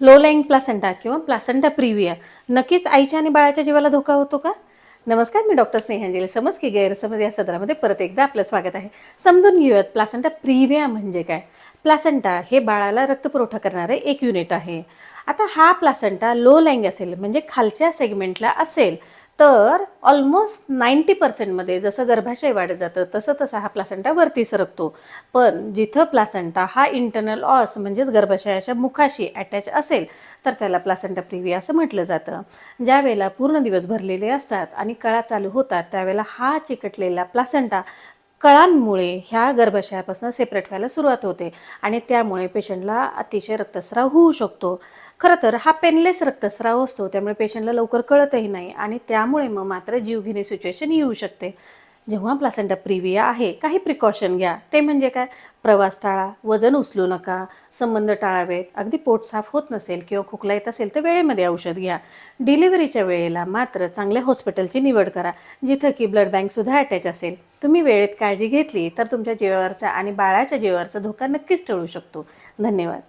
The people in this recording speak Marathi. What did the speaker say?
लो लाईंग प्लासेंटा किंवा प्लासेंटा प्रिव्हिया नक्कीच आईच्या आणि बाळाच्या जीवाला धोका होतो का? नमस्कार, मी डॉक्टर स्नेहांजली. समज की गैरसमज या सदरामध्ये परत एकदा आपलं स्वागत आहे. समजून घेऊयात प्लासेंटा प्रिव्हिया म्हणजे काय. प्लासेंटा हे बाळाला रक्तपुरवठा करणारे एक युनिट आहे. आता हा प्लासेंटा लो लाईंग असेल म्हणजे खालच्या सेगमेंटला असेल तर ऑलमोस्ट 90% मध्ये जसं गर्भाशय वाढत जातं तसं तसा हा प्लासेंटा वरती सरकतो. पण जिथं प्लासेंटा हा इंटरनल ऑस म्हणजेच गर्भाशयाच्या मुखाशी अटॅच असेल तर त्याला प्लासेंटा प्रिव्हिया असं म्हटलं जातं. ज्या वेळेला पूर्ण दिवस भरलेले असतात आणि कळा चालू होतात त्यावेळेला हा चिकटलेला प्लासेंटा कळांमुळे ह्या गर्भाशयापासून सेपरेट व्हायला सुरुवात होते आणि त्यामुळे पेशंटला अतिशय रक्तस्राव होऊ शकतो. खरं तर हा पेनलेस रक्तस्राव असतो, त्यामुळे पेशंटला लवकर कळतही नाही आणि त्यामुळे मग मात्र जीवघेणी सिच्युएशन येऊ शकते. जेव्हा प्लासेंटा प्रिव्हिया आहे काही प्रिकॉशन घ्या. ते म्हणजे काय? प्रवास टाळा, वजन उचलू नका, संबंध टाळावेत, अगदी पोट साफ होत नसेल किंवा खोकला येत असेल तर वेळेमध्ये औषध घ्या. डिलिव्हरीच्या वेळेला मात्र चांगल्या हॉस्पिटलची निवड करा जिथं की ब्लड बँकसुद्धा अटॅच असेल. तुम्ही वेळेत काळजी घेतली तर तुमच्या जीवावरचा आणि बाळाच्या जीवावरचा धोका नक्कीच टळू शकतो. धन्यवाद.